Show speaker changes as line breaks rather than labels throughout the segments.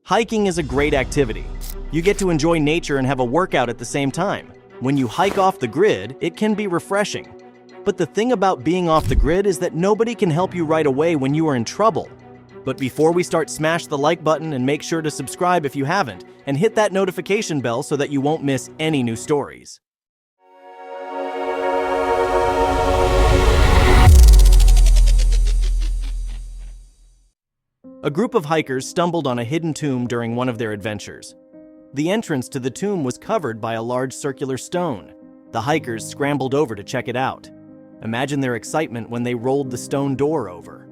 Hiking is a great activity. You get to enjoy nature and have a workout at the same time. When you hike off the grid, it can be refreshing. But the thing about being off the grid is that nobody can help you right away when you are in trouble. But before we start, smash the like button and make sure to subscribe if you haven't, and hit that notification bell so that you won't miss any new stories. A group of hikers stumbled on a hidden tomb during one of their adventures. The entrance to the tomb was covered by a large circular stone. The hikers scrambled over to check it out. Imagine their excitement when they rolled the stone door over.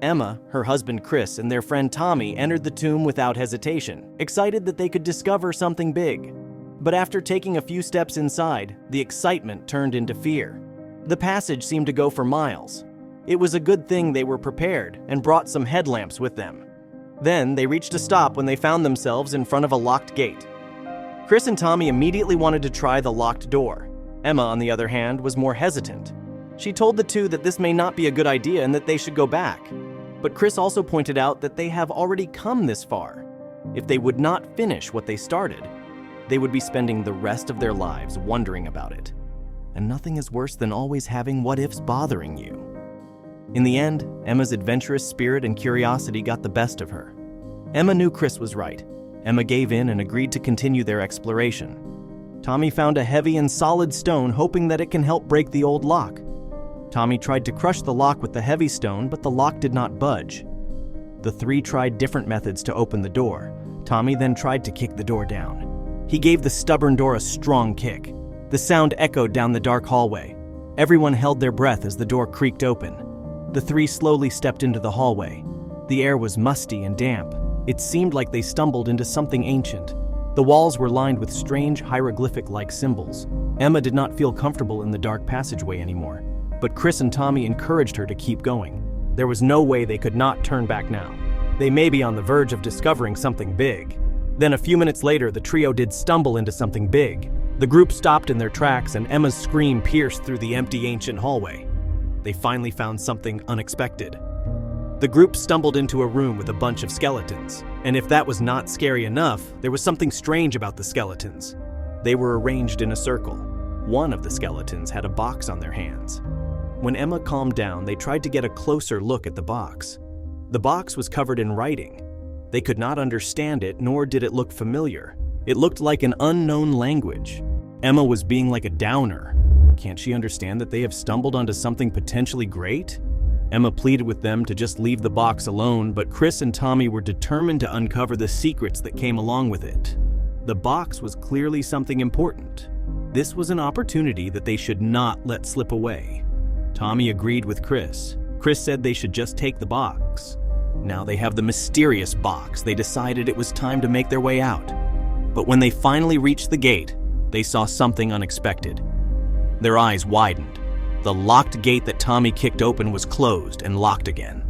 Emma, her husband Chris, and their friend Tommy entered the tomb without hesitation, excited that they could discover something big. But after taking a few steps inside, the excitement turned into fear. The passage seemed to go for miles. It was a good thing they were prepared and brought some headlamps with them. Then they reached a stop when they found themselves in front of a locked gate. Chris and Tommy immediately wanted to try the locked door. Emma, on the other hand, was more hesitant. She told the two that this may not be a good idea and that they should go back. But Chris also pointed out that they have already come this far. If they would not finish what they started, they would be spending the rest of their lives wondering about it. And nothing is worse than always having what-ifs bothering you. In the end, Emma's adventurous spirit and curiosity got the best of her. Emma knew Chris was right. Emma gave in and agreed to continue their exploration. Tommy found a heavy and solid stone, hoping that it can help break the old lock. Tommy tried to crush the lock with the heavy stone, but the lock did not budge. The three tried different methods to open the door. Tommy then tried to kick the door down. He gave the stubborn door a strong kick. The sound echoed down the dark hallway. Everyone held their breath as the door creaked open. The three slowly stepped into the hallway. The air was musty and damp. It seemed like they stumbled into something ancient. The walls were lined with strange hieroglyphic-like symbols. Emma did not feel comfortable in the dark passageway anymore, but Chris and Tommy encouraged her to keep going. There was no way they could not turn back now. They may be on the verge of discovering something big. Then a few minutes later, the trio did stumble into something big. The group stopped in their tracks and Emma's scream pierced through the empty ancient hallway. They finally found something unexpected. The group stumbled into a room with a bunch of skeletons, and if that was not scary enough, there was something strange about the skeletons. They were arranged in a circle. One of the skeletons had a box on their hands. When Emma calmed down, they tried to get a closer look at the box. The box was covered in writing. They could not understand it, nor did it look familiar. It looked like an unknown language. Emma was being like a downer. Can't she understand that they have stumbled onto something potentially great? Emma pleaded with them to just leave the box alone, but Chris and Tommy were determined to uncover the secrets that came along with it. The box was clearly something important. This was an opportunity that they should not let slip away. Tommy agreed with Chris. Chris said they should just take the box. Now they have the mysterious box. They decided it was time to make their way out. But when they finally reached the gate, they saw something unexpected. Their eyes widened. The locked gate that Tommy kicked open was closed and locked again.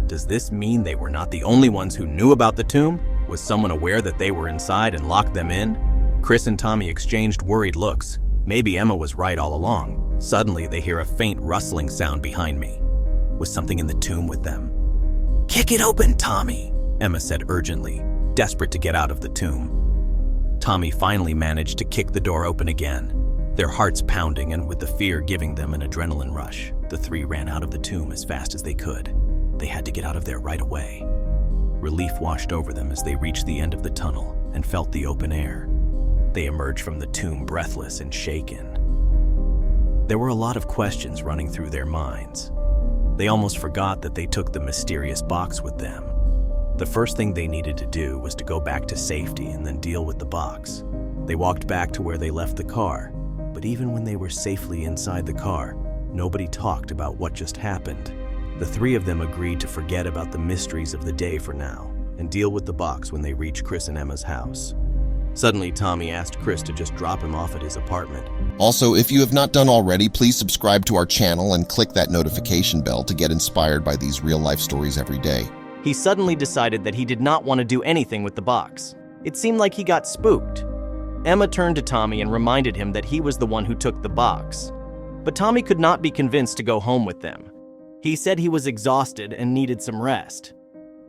Does this mean they were not the only ones who knew about the tomb? Was someone aware that they were inside and locked them in? Chris and Tommy exchanged worried looks. Maybe Emma was right all along. Suddenly, they hear a faint rustling sound behind me. Was something in the tomb with them? "Kick it open, Tommy," Emma said urgently, desperate to get out of the tomb. Tommy finally managed to kick the door open again. Their hearts pounding and with the fear giving them an adrenaline rush, the three ran out of the tomb as fast as they could. They had to get out of there right away. Relief washed over them as they reached the end of the tunnel and felt the open air. They emerged from the tomb breathless and shaken. There were a lot of questions running through their minds. They almost forgot that they took the mysterious box with them. The first thing they needed to do was to go back to safety and then deal with the box. They walked back to where they left the car. But even when they were safely inside the car, nobody talked about what just happened. The three of them agreed to forget about the mysteries of the day for now and deal with the box when they reached Chris and Emma's house. Suddenly, Tommy asked Chris to just drop him off at his apartment.
Also, if you have not done already, please subscribe to our channel and click that notification bell to get inspired by these real-life stories every day.
He suddenly decided that he did not want to do anything with the box. It seemed like he got spooked. Emma turned to Tommy and reminded him that he was the one who took the box. But Tommy could not be convinced to go home with them. He said he was exhausted and needed some rest.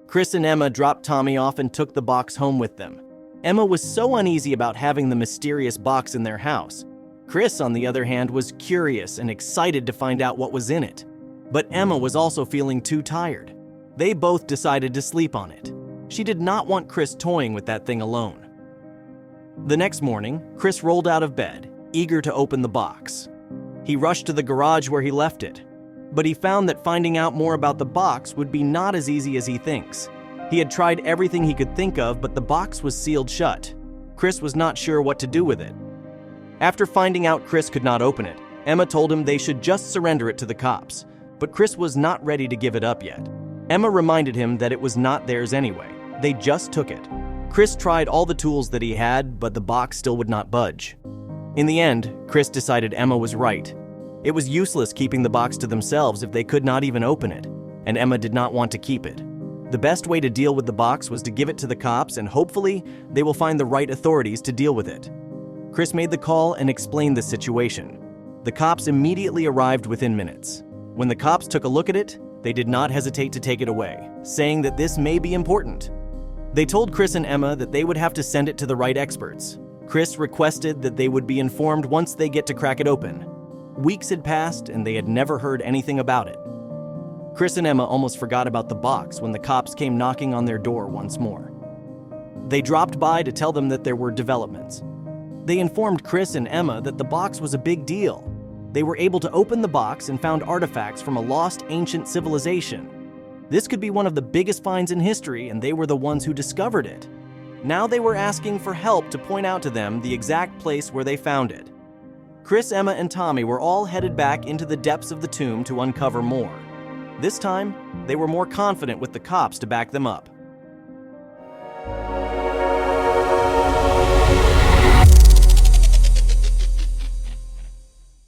Chris and Emma dropped Tommy off and took the box home with them. Emma was so uneasy about having the mysterious box in their house. Chris, on the other hand, was curious and excited to find out what was in it. But Emma was also feeling too tired. They both decided to sleep on it. She did not want Chris toying with that thing alone. The next morning, Chris rolled out of bed, eager to open the box. He rushed to the garage where he left it, but he found that finding out more about the box would be not as easy as he thinks. He had tried everything he could think of, but the box was sealed shut. Chris was not sure what to do with it. After finding out Chris could not open it, Emma told him they should just surrender it to the cops, but Chris was not ready to give it up yet. Emma reminded him that it was not theirs anyway. They just took it. Chris tried all the tools that he had, but the box still would not budge. In the end, Chris decided Emma was right. It was useless keeping the box to themselves if they could not even open it, and Emma did not want to keep it. The best way to deal with the box was to give it to the cops, and hopefully they will find the right authorities to deal with it. Chris made the call and explained the situation. The cops immediately arrived within minutes. When the cops took a look at it, they did not hesitate to take it away, saying that this may be important. They told Chris and Emma that they would have to send it to the right experts. Chris requested that they would be informed once they get to crack it open. Weeks had passed and they had never heard anything about it. Chris and Emma almost forgot about the box when the cops came knocking on their door once more. They dropped by to tell them that there were developments. They informed Chris and Emma that the box was a big deal. They were able to open the box and found artifacts from a lost ancient civilization. This could be one of the biggest finds in history, and they were the ones who discovered it. Now they were asking for help to point out to them the exact place where they found it. Chris, Emma, and Tommy were all headed back into the depths of the tomb to uncover more. This time, they were more confident with the cops to back them up.